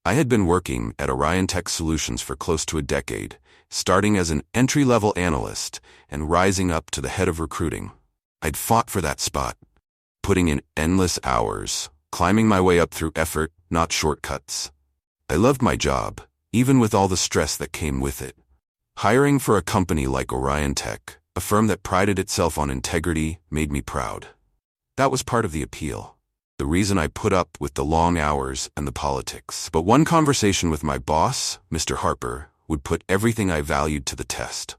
I had been working at Orion Tech Solutions for close to a decade, starting as an entry-level analyst and rising up to the head of recruiting. I'd fought for that spot, putting in endless hours, climbing my way up through effort, not shortcuts. I loved my job, even with all the stress that came with it. Hiring for a company like Orion Tech, a firm that prided itself on integrity, made me proud. That was part of the appeal, the reason I put up with the long hours and the politics. But one conversation with my boss, Mr. Harper, would put everything I valued to the test.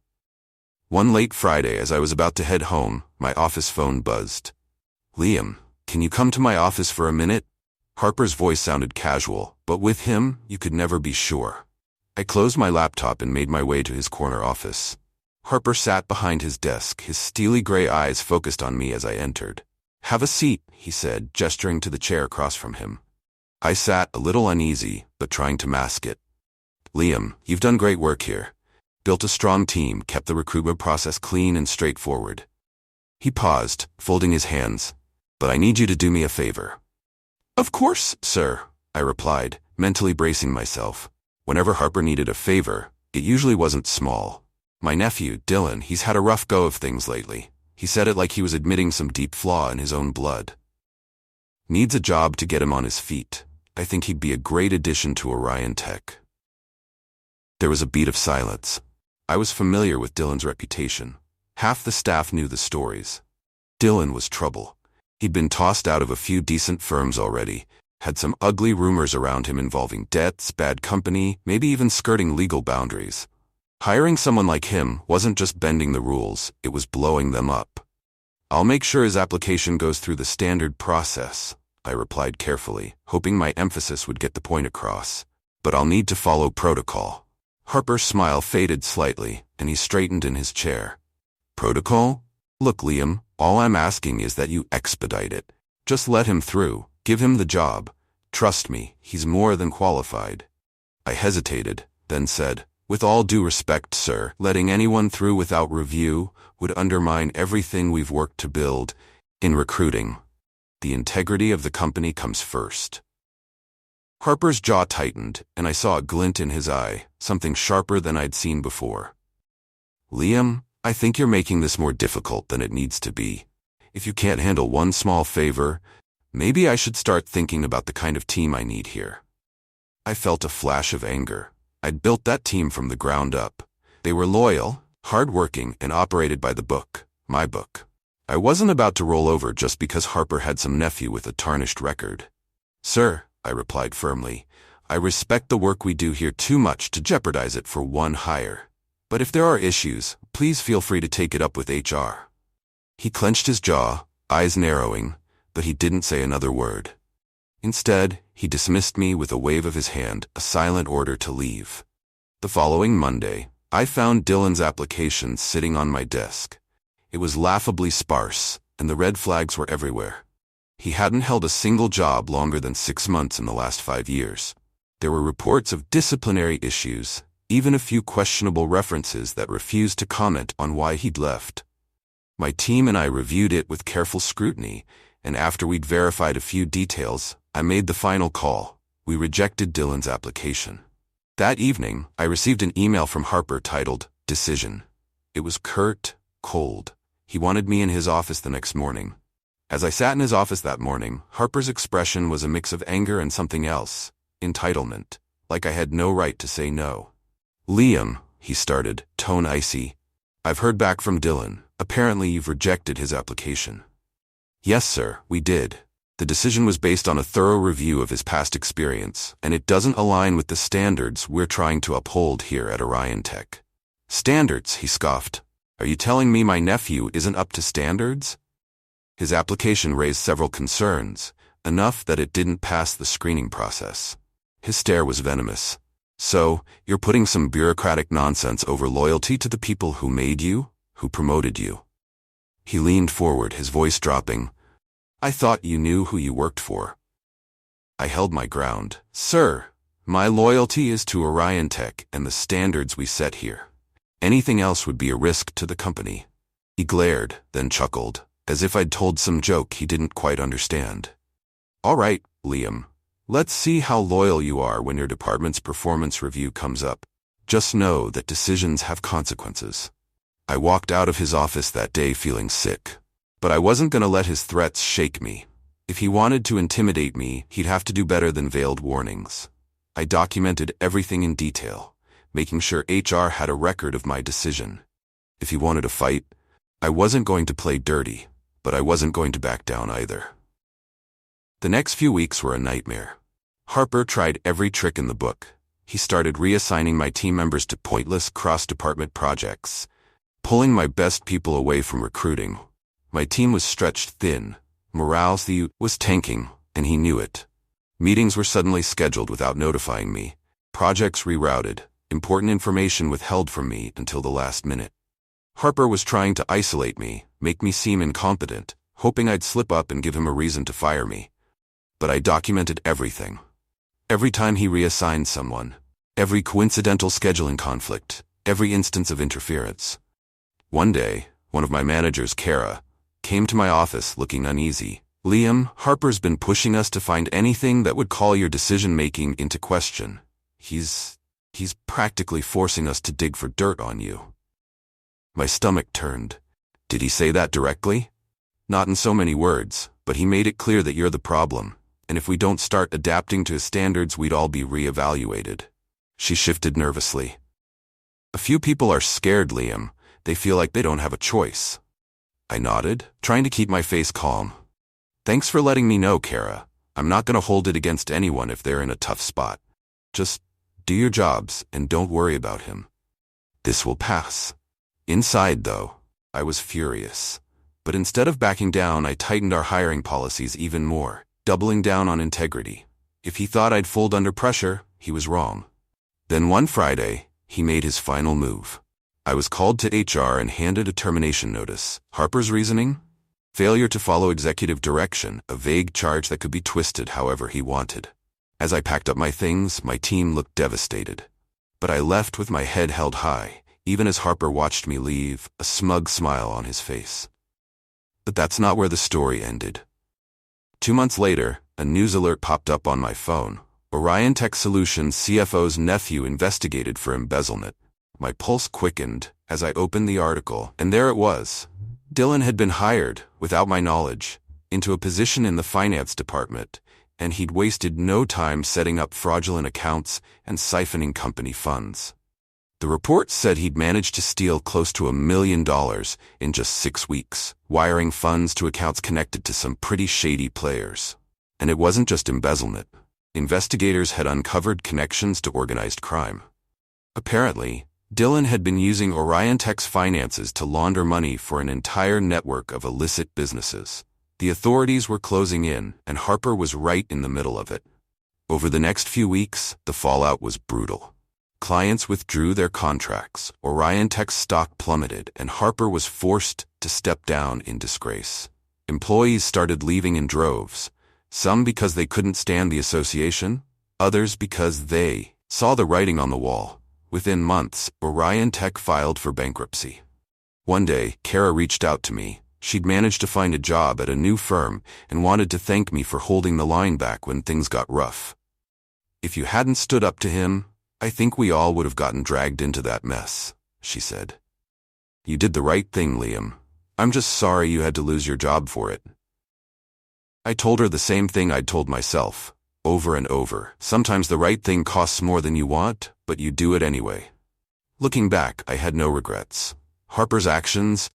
One late Friday, as I was about to head home, my office phone buzzed. "Liam, can you come to my office for a minute?" Harper's voice sounded casual, but with him, you could never be sure. I closed my laptop and made my way to his corner office. Harper sat behind his desk, his steely gray eyes focused on me as I entered. "Have a seat," he said, gesturing to the chair across from him. I sat, a little uneasy, but trying to mask it. "Liam, you've done great work here. Built a strong team, kept the recruitment process clean and straightforward." He paused, folding his hands. "But I need you to do me a favor." "Of course, sir," I replied, mentally bracing myself. Whenever Harper needed a favor, it usually wasn't small. My nephew, Dylan, he's had a rough go of things lately. He said it like he was admitting some deep flaw in his own blood. Needs a job to get him on his feet. I think he'd be a great addition to Orion Tech. There was a beat of silence. I was familiar with Dylan's reputation. Half the staff knew the stories. Dylan was trouble. He'd been tossed out of a few decent firms already, had some ugly rumors around him involving debts, bad company, maybe even skirting legal boundaries. Hiring someone like him wasn't just bending the rules, it was blowing them up. "I'll make sure his application goes through the standard process," I replied carefully, hoping my emphasis would get the point across. "But I'll need to follow protocol." Harper's smile faded slightly, and he straightened in his chair. "Protocol? Look, Liam, all I'm asking is that you expedite it. Just let him through, give him the job. Trust me, he's more than qualified." I hesitated, then said, "With all due respect, sir, letting anyone through without review would undermine everything we've worked to build. In recruiting, the integrity of the company comes first." Harper's jaw tightened, and I saw a glint in his eye, something sharper than I'd seen before. "Liam, I think you're making this more difficult than it needs to be. If you can't handle one small favor, maybe I should start thinking about the kind of team I need here." I felt a flash of anger. I'd built that team from the ground up. They were loyal, hard-working, and operated by the book, my book. I wasn't about to roll over just because Harper had some nephew with a tarnished record. "Sir," I replied firmly, "I respect the work we do here too much to jeopardize it for one hire. But if there are issues, please feel free to take it up with HR." He clenched his jaw, eyes narrowing, but he didn't say another word. Instead, he dismissed me with a wave of his hand, a silent order to leave. The following Monday, I found Dylan's application sitting on my desk. It was laughably sparse, and the red flags were everywhere. He hadn't held a single job longer than 6 months in the last 5 years. There were reports of disciplinary issues, even a few questionable references that refused to comment on why he'd left. My team and I reviewed it with careful scrutiny, and after we'd verified a few details, I made the final call. We rejected Dylan's application. That evening, I received an email from Harper titled, "Decision." It was curt, cold. He wanted me in his office the next morning. As I sat in his office that morning, Harper's expression was a mix of anger and something else, entitlement, like I had no right to say no. "Liam," he started, tone icy, "I've heard back from Dylan. Apparently you've rejected his application." "Yes, sir, we did. The decision was based on a thorough review of his past experience, and it doesn't align with the standards we're trying to uphold here at Orion Tech." "Standards," he scoffed. "Are you telling me my nephew isn't up to standards?" His application raised several concerns, enough that it didn't pass the screening process. His stare was venomous. "So, you're putting some bureaucratic nonsense over loyalty to the people who made you, who promoted you?" He leaned forward, his voice dropping. "I thought you knew who you worked for." I held my ground. "Sir, my loyalty is to Orion Tech and the standards we set here. Anything else would be a risk to the company." He glared, then chuckled, as if I'd told some joke he didn't quite understand. "All right, Liam. Let's see how loyal you are when your department's performance review comes up. Just know that decisions have consequences. I walked out of his office that day feeling sick. But I wasn't going to let his threats shake me. If he wanted to intimidate me, he'd have to do better than veiled warnings. I documented everything in detail, making sure HR had a record of my decision. If he wanted a fight, I wasn't going to play dirty, but I wasn't going to back down either. The next few weeks were a nightmare. Harper tried every trick in the book. He started reassigning my team members to pointless cross-department projects, pulling my best people away from recruiting. My team was stretched thin, morale was tanking, and he knew it. Meetings were suddenly scheduled without notifying me, projects rerouted, important information withheld from me until the last minute. Harper was trying to isolate me, make me seem incompetent, hoping I'd slip up and give him a reason to fire me. But I documented everything. Every time he reassigned someone, every coincidental scheduling conflict, every instance of interference. One day, one of my managers, Kara, came to my office looking uneasy. "Liam, Harper's been pushing us to find anything that would call your decision-making into question. He's practically forcing us to dig for dirt on you." My stomach turned. Did he say that directly? Not in so many words, but he made it clear that you're the problem, and if we don't start adapting to his standards, we'd all be reevaluated. She shifted nervously. "A few people are scared, Liam. They feel like they don't have a choice." I nodded, trying to keep my face calm. "Thanks for letting me know, Kara. I'm not going to hold it against anyone if they're in a tough spot. Just do your jobs and don't worry about him. This will pass." Inside, though, I was furious. But instead of backing down, I tightened our hiring policies even more, doubling down on integrity. If he thought I'd fold under pressure, he was wrong. Then one Friday, he made his final move. I was called to HR and handed a termination notice. Harper's reasoning? Failure to follow executive direction, a vague charge that could be twisted however he wanted. As I packed up my things, my team looked devastated. But I left with my head held high, even as Harper watched me leave, a smug smile on his face. But that's not where the story ended. 2 months later, a news alert popped up on my phone. Orion Tech Solutions CFO's nephew investigated for embezzlement. My pulse quickened as I opened the article, and there it was. Dylan had been hired, without my knowledge, into a position in the finance department, and he'd wasted no time setting up fraudulent accounts and siphoning company funds. The report said he'd managed to steal close to $1 million in just 6 weeks, wiring funds to accounts connected to some pretty shady players. And it wasn't just embezzlement. Investigators had uncovered connections to organized crime. Apparently, Dylan had been using Orion Tech's finances to launder money for an entire network of illicit businesses. The authorities were closing in, and Harper was right in the middle of it. Over the next few weeks, the fallout was brutal. Clients withdrew their contracts, Orion Tech's stock plummeted, and Harper was forced to step down in disgrace. Employees started leaving in droves, some because they couldn't stand the association, others because they saw the writing on the wall. Within months, Orion Tech filed for bankruptcy. One day, Kara reached out to me. She'd managed to find a job at a new firm and wanted to thank me for holding the line back when things got rough. "If you hadn't stood up to him, I think we all would have gotten dragged into that mess," she said. "You did the right thing, Liam. I'm just sorry you had to lose your job for it." I told her the same thing I'd told myself, over and over. Sometimes the right thing costs more than you want, but you do it anyway. Looking back, I had no regrets. Harper's actions,